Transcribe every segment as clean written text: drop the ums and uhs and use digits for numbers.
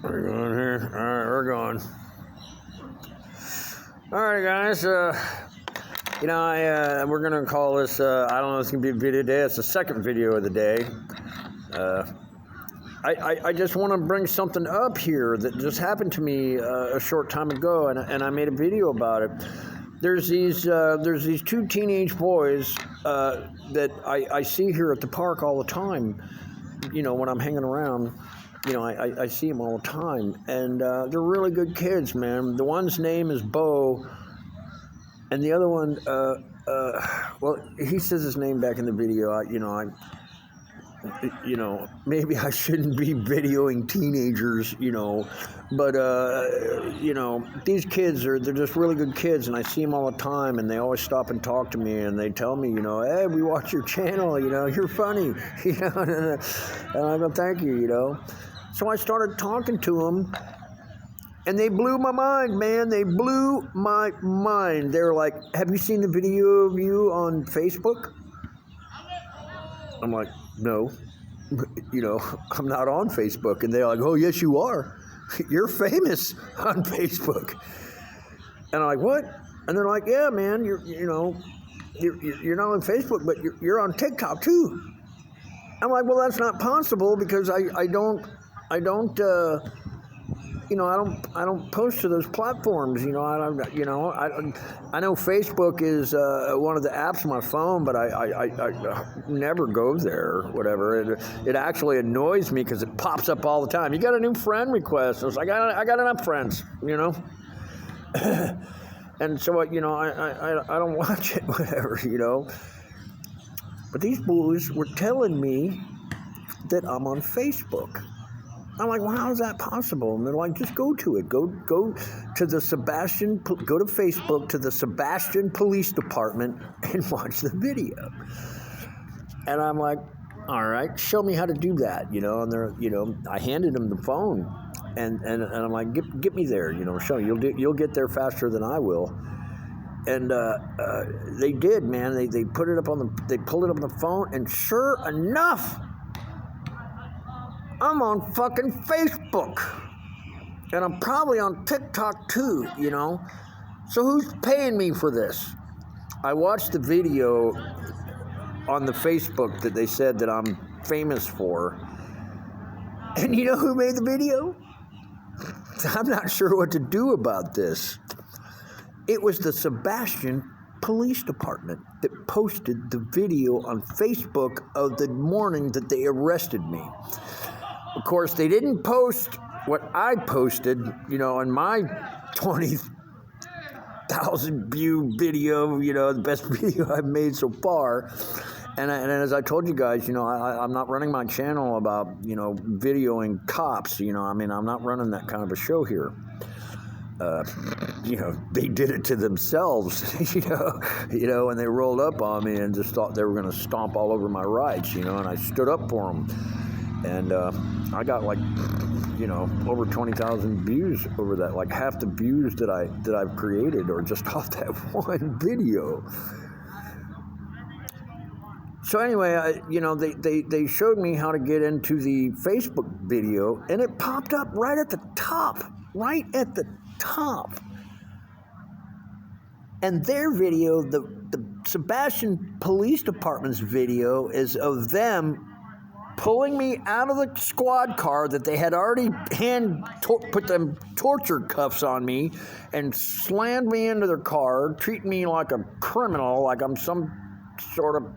We're going here. All right, we're going. All right, guys. We're gonna call this. I don't know. It's gonna be a video today. It's the second video of the day. I just want to bring something up here that just happened to me a short time ago, and I made a video about it. There's these two teenage boys that I see here at the park all the time. You know, when I'm hanging around, you know, I see them all the time, and they're really good kids, man. The one's name is Bo, and the other one, well, he says his name back in the video. Maybe I shouldn't be videoing teenagers, but these kids they're just really good kids, and I see them all the time, and they always stop and talk to me, and they tell me, hey, we watch your channel, you're funny, and I go, thank you, So I started talking to them, and they blew my mind, man. They blew my mind. They're like, have you seen the video of you on Facebook? I'm like, no, I'm not on Facebook. And they're like, oh, yes, you are. You're famous on Facebook. And I'm like, what? And they're like, yeah, man, you're not on Facebook, but you're on TikTok too. I'm like, well, that's not possible because I don't post to those platforms. I know Facebook is one of the apps on my phone, but I never go there or whatever. It actually annoys me because it pops up all the time. You got a new friend request. I was like, I got enough friends, and so I don't watch it, whatever, But these boys were telling me that I'm on Facebook. I'm like, well, how is that possible? And they're like, just go to it. Go to Facebook, to the Sebastian Police Department, and watch the video. And I'm like, all right, show me how to do that, And they're, I handed them the phone, and I'm like, get me there, show me. You'll get there faster than I will. And they did, man. They put it up they pulled it up on the phone, and sure enough, I'm on fucking Facebook, and I'm probably on TikTok too, So who's paying me for this? I watched the video on the Facebook that they said that I'm famous for, and you know who made the video? I'm not sure what to do about this. It was the Sebastian Police Department that posted the video on Facebook of the morning that they arrested me. Of course, they didn't post what I posted, on my 20,000 view video, the best video I've made so far. And as I told you guys, I'm not running my channel about, videoing cops, I'm not running that kind of a show here. They did it to themselves, when they rolled up on me and just thought they were going to stomp all over my rights, and I stood up for them. And I got over 20,000 views over that, like half the views that I've created are just off that one video. So anyway, they showed me how to get into the Facebook video, and it popped up right at the top. And their video, the Sebastian Police Department's video, is of them pulling me out of the squad car that they had already put them torture cuffs on me and slammed me into their car, treating me like a criminal, like I'm some sort of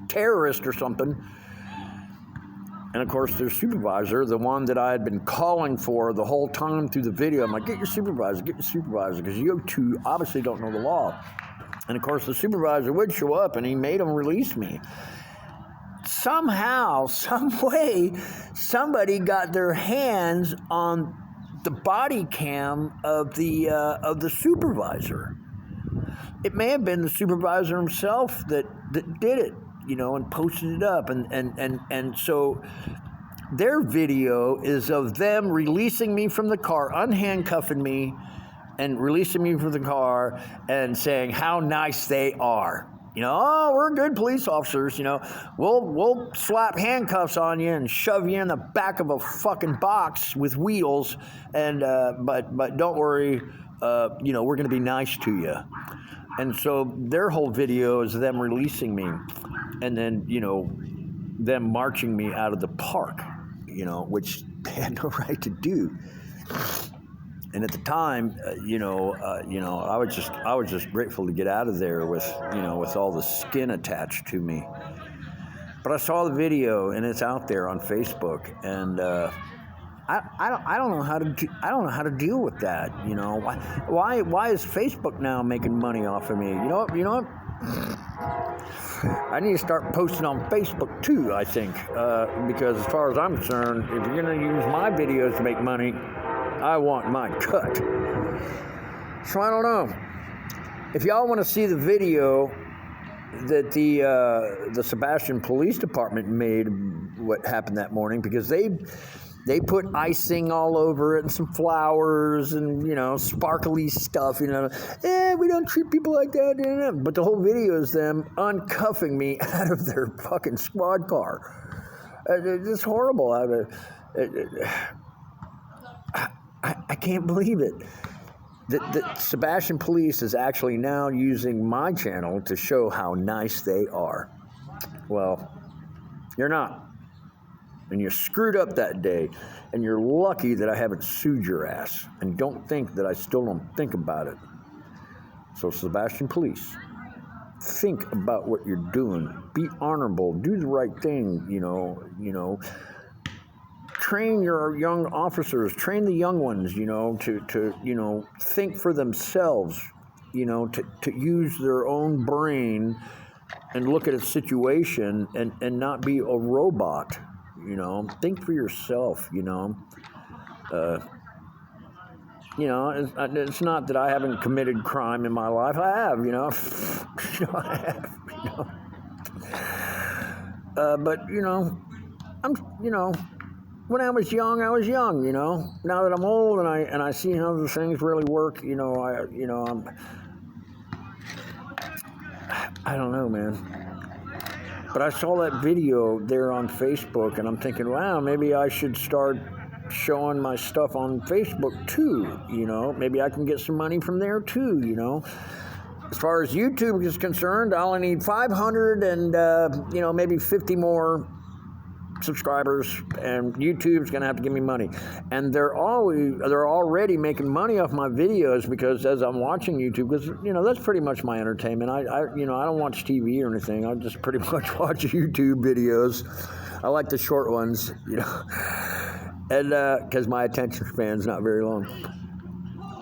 terrorist or something. And of course, their supervisor, the one that I had been calling for the whole time through the video, I'm like, get your supervisor, because you two obviously don't know the law. And of course, the supervisor would show up, and he made them release me. Somehow, some way, somebody got their hands on the body cam of the supervisor. It may have been the supervisor himself that did it, and posted it up, and so their video is of them releasing me from the car, unhandcuffing me, and releasing me from the car, and saying how nice they are. You know, oh, we're good police officers. You know, we'll slap handcuffs on you and shove you in the back of a fucking box with wheels. And but don't worry, you know, we're going to be nice to you. And so their whole video is them releasing me, and then, you know, them marching me out of the park. You know, which they had no right to do. And at the time, you know, I was just grateful to get out of there with, you know, with all the skin attached to me. But I saw the video, and it's out there on Facebook, and I don't know how to deal with that. You know, why is Facebook now making money off of me? You know what? I need to start posting on Facebook too, I think, because as far as I'm concerned, if you're going to use my videos to make money, I want my cut. So I don't know. If y'all want to see the video that the Sebastian Police Department made, what happened that morning, because they put icing all over it and some flowers and, you know, sparkly stuff, you know. We don't treat people like that. But the whole video is them uncuffing me out of their fucking squad car. It's just horrible. I can't believe it. That Sebastian Police is actually now using my channel to show how nice they are. Well, you're not. And you screwed up that day, and you're lucky that I haven't sued your ass. And don't think that I still don't think about it. So, Sebastian Police, think about what you're doing. Be honorable. Do the right thing. You know. Train your young officers. Train the young ones. You know, to you know, think for themselves. You know, to use their own brain and look at a situation and not be a robot. You know, think for yourself, you know. You know, it's not that I haven't committed crime in my life. I have, you know. I have, you know. But, you know, you know, when I was young, you know. Now that I'm old and I see how the things really work, you know, I don't know, man. But I saw that video there on Facebook, and I'm thinking, wow, maybe I should start showing my stuff on Facebook too, you know. Maybe I can get some money from there too, you know. As far as YouTube is concerned, I only need 500 and, you know, maybe 50 more subscribers, and YouTube's going to have to give me money. And they're already making money off my videos, because as I'm watching YouTube, because, you know, that's pretty much my entertainment. I you know, I don't watch TV or anything. I just pretty much watch YouTube videos. I like the short ones, you know, and because my attention span's not very long.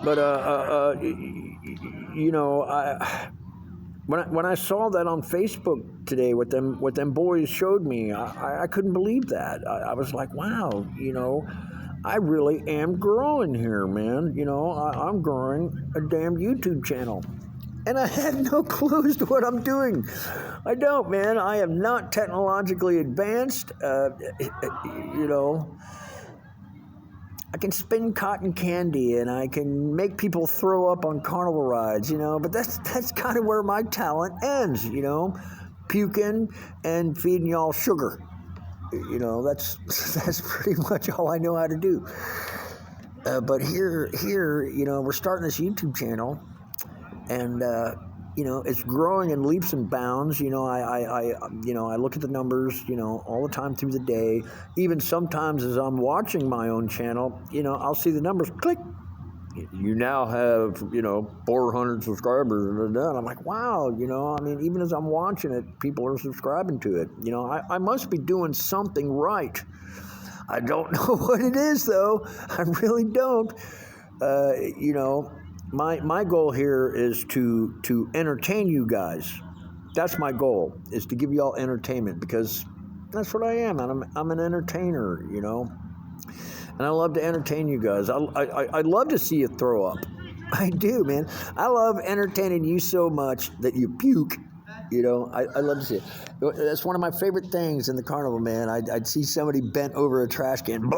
But you know, when I saw that on Facebook today, what them boys showed me, I couldn't believe that. I was like, wow, you know, I really am growing here, man. You know, I'm growing a damn YouTube channel. And I had no clue as to what I'm doing. I don't, man. I am not technologically advanced. You know, I can spin cotton candy, and I can make people throw up on carnival rides, you know, but that's kind of where my talent ends, you know, puking and feeding y'all sugar. You know, that's pretty much all I know how to do. But here, you know, we're starting this YouTube channel, and you know, it's growing in leaps and bounds. You know, I look at the numbers, you know, all the time through the day. Even sometimes as I'm watching my own channel, you know, I'll see the numbers, click. You now have, you know, 400 subscribers. And I'm like, wow, you know, I mean, even as I'm watching it, people are subscribing to it. You know, I must be doing something right. I don't know what it is, though. I really don't. You know, my goal here is to entertain you guys. That's my goal, is to give you all entertainment, because that's what I am. I'm an entertainer, you know. And I love to entertain you guys. I love to see you throw up. I do, man. I love entertaining you so much that you puke. You know, I love to see it. That's one of my favorite things in the carnival, man. I'd see somebody bent over a trash can.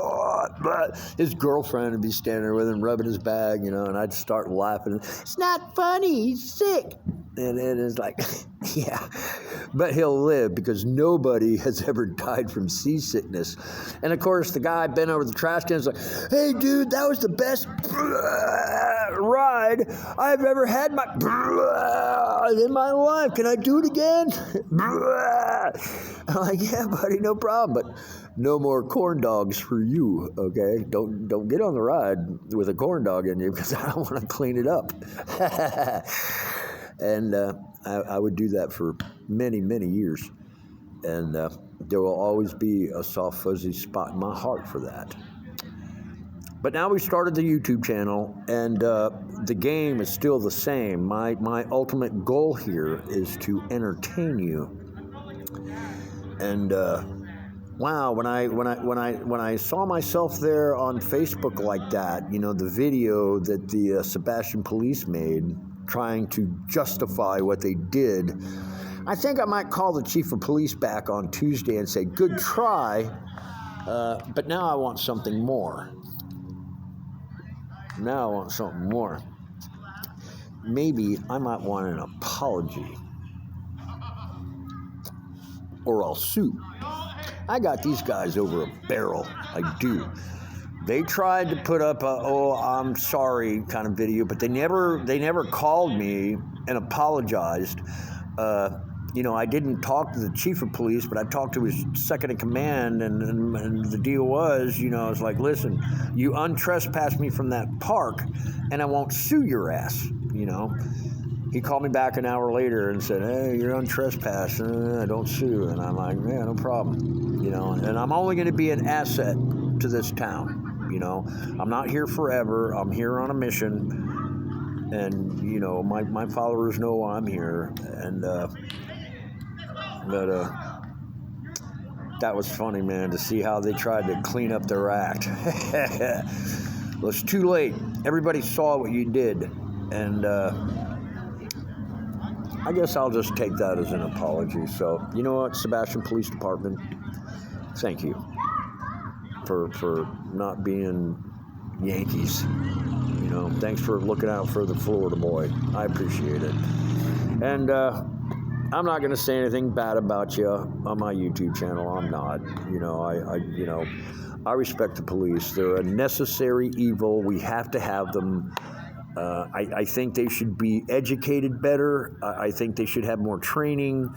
His girlfriend would be standing there with him, rubbing his bag, you know, and I'd start laughing. It's not funny. He's sick. And it is like, yeah, but he'll live because nobody has ever died from seasickness. And of course, the guy bent over the trash can and was like, hey, dude, that was the best ride I've ever had in my life. Can I do it again? I'm like, yeah, buddy, no problem. But no more corn dogs for you, okay? Don't get on the ride with a corn dog in you because I don't want to clean it up. And I would do that for many, many years. And there will always be a soft, fuzzy spot in my heart for that. But now we started the YouTube channel, and the game is still the same. My ultimate goal here is to entertain you. And wow, when I saw myself there on Facebook like that, the video that the Sebastian police made, trying to justify what they did, I think I might call the chief of police back on Tuesday and say, good try, but now I want something more. Now I want something more. Maybe I might want an apology. Or I'll sue. I got these guys over a barrel. I do. They tried to put up a, oh, I'm sorry kind of video, but they never called me and apologized. I didn't talk to the chief of police, but I talked to his second in command, and the deal was, it's like, listen, you untrespassed me from that park, and I won't sue your ass, He called me back an hour later and said, hey, you're on trespass, don't sue. And I'm like, yeah, no problem, and I'm only going to be an asset to this town, I'm not here forever. I'm here on a mission, and, my followers know I'm here, and, but that was funny, man, to see how they tried to clean up their act. Well, it's too late. Everybody saw what you did, and I guess I'll just take that as an apology. So, you know what, Sebastian Police Department, thank you for not being Yankees. Thanks for looking out for the Florida boy. I appreciate it. And I'm not going to say anything bad about you on my YouTube channel. I'm not. I respect the police. They're a necessary evil. We have to have them. I think they should be educated better. I think they should have more training.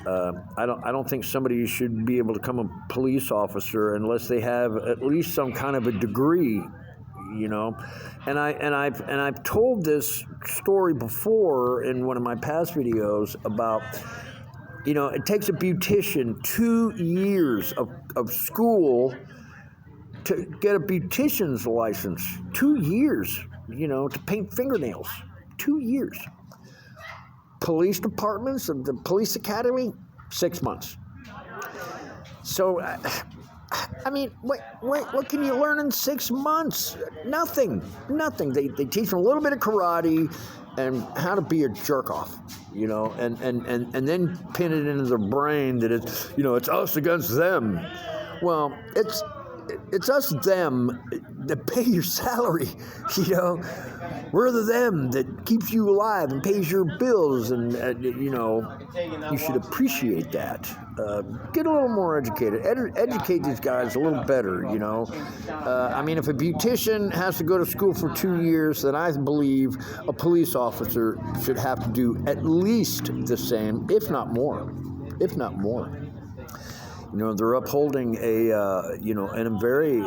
I don't think somebody should be able to become a police officer unless they have at least some kind of a degree, And I've told this story before in one of my past videos about, it takes a beautician 2 years of school to get a beautician's license. 2 years. To paint fingernails. 2 years. Police departments of the police academy, 6 months. So, what can you learn in 6 months? Nothing. They teach them a little bit of karate and how to be a jerk off, and then pin it into their brain that it's us against them. Well, it's us, them, that pay your salary, We're the them that keeps you alive and pays your bills, and, you should appreciate that. Get a little more educated. Educate these guys a little better, If a beautician has to go to school for 2 years, then I believe a police officer should have to do at least the same, if not more. They're upholding a very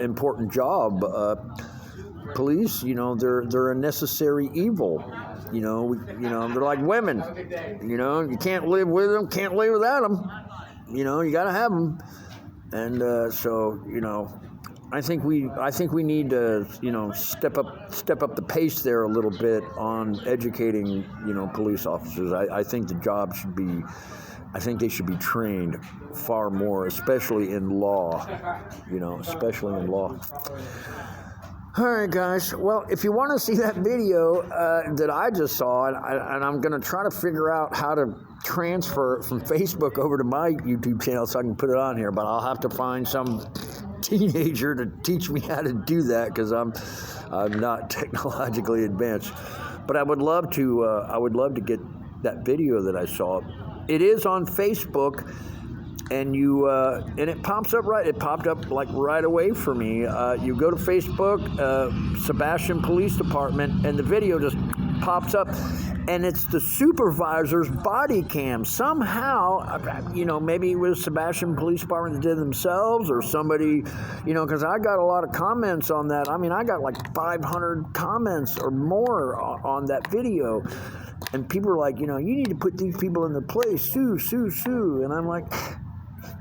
important job. Police, they're a necessary evil. They're like women. You can't live with them, can't live without them. You got to have them. And I think we need to, step up the pace there a little bit on educating, police officers. I think the job should be. I think they should be trained far more, especially in law, especially in law. All right, guys. Well, if you want to see that video that I just saw, and I'm going to try to figure out how to transfer it from Facebook over to my YouTube channel so I can put it on here, but I'll have to find some teenager to teach me how to do that because I'm not technologically advanced. But I would love to get that video that I saw. It is on Facebook, and and it pops up it popped up like right away for me. You go to Facebook, Sebastian Police Department, and the video just pops up, and it's the supervisor's body cam. Somehow, maybe it was Sebastian Police Department that did it themselves, or somebody, because I got a lot of comments on that. I mean, I got like 500 comments or more on that video, and people are like, you need to put these people in their place, sue, and I'm like,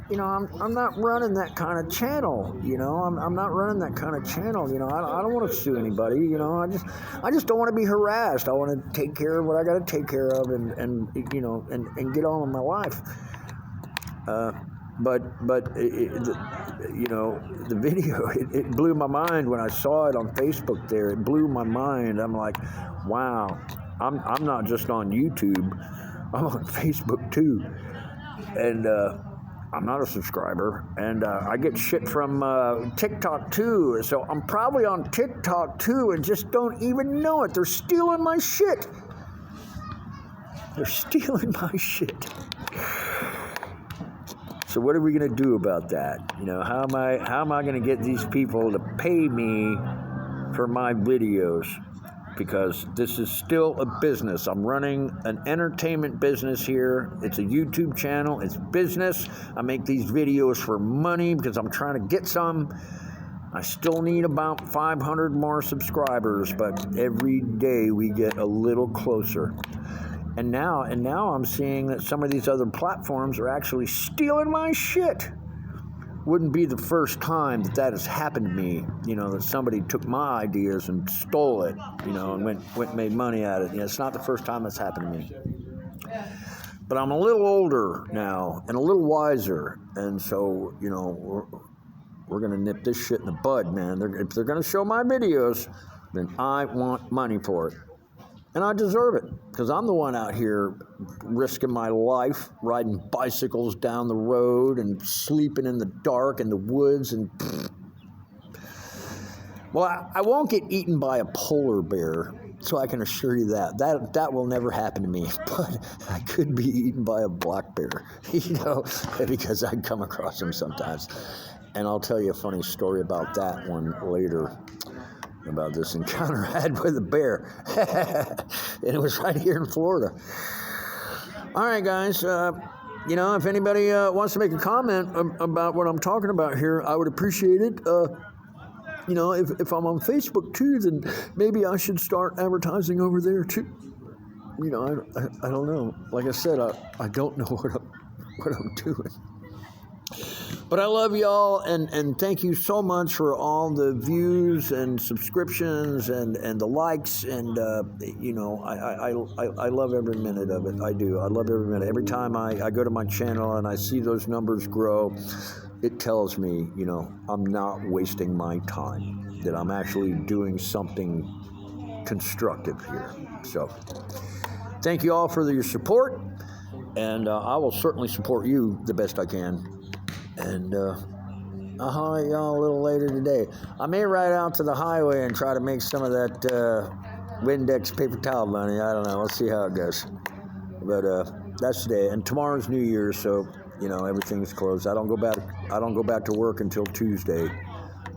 I'm not running that kind of channel. I'm not running that kind of channel. I don't want to sue anybody. I just don't want to be harassed. I want to take care of what I got to take care of, and get on with my life. But the video, it blew my mind when I saw it on Facebook. There, it blew my mind. I'm like, wow, I'm not just on YouTube. I'm on Facebook too, and. I'm not a subscriber, and I get shit from TikTok too, so I'm probably on TikTok too and just don't even know it. They're stealing my shit. So what are we going to do about that? How am I going to get these people to pay me for my videos? Because this is still a business. I'm running an entertainment business here. It's a YouTube channel. It's business. I make these videos for money because I'm trying to get some. I still need about 500 more subscribers, but every day we get a little closer. And now I'm seeing that some of these other platforms are actually stealing my shit. Wouldn't be the first time that has happened to me, that somebody took my ideas and stole it, and went and made money at it. It's not the first time that's happened to me. But I'm a little older now and a little wiser, and so, we're going to nip this shit in the bud, man. If they're going to show my videos, then I want money for it. And I deserve it, because I'm the one out here risking my life, riding bicycles down the road and sleeping in the dark in the woods. And well, I won't get eaten by a polar bear, so I can assure you that will never happen to me. But I could be eaten by a black bear, because I come across them sometimes. And I'll tell you a funny story about that one later. About this encounter I had with a bear. And it was right here in Florida. All right, guys. If anybody wants to make a comment about what I'm talking about here, I would appreciate it. If I'm on Facebook too, then maybe I should start advertising over there too. I don't know. Like I said, I don't know what I'm doing. But I love y'all, and thank you so much for all the views and subscriptions and the likes, and I love every minute of it. I do. I love every minute. Every time I go to my channel and I see those numbers grow, it tells me, I'm not wasting my time, that I'm actually doing something constructive here. So thank you all for your support, and I will certainly support you the best I can. And I'll holler at y'all a little later today. I may ride out to the highway and try to make some of that Windex paper towel money. I don't know. Let's see how it goes. But that's today. And tomorrow's New Year's, so everything's closed. I don't go back to work until Tuesday.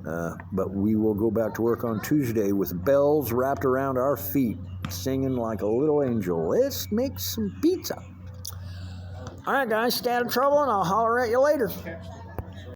But we will go back to work on Tuesday with bells wrapped around our feet, singing like a little angel. Let's make some pizza. All right, guys, stay out of trouble, and I'll holler at you later.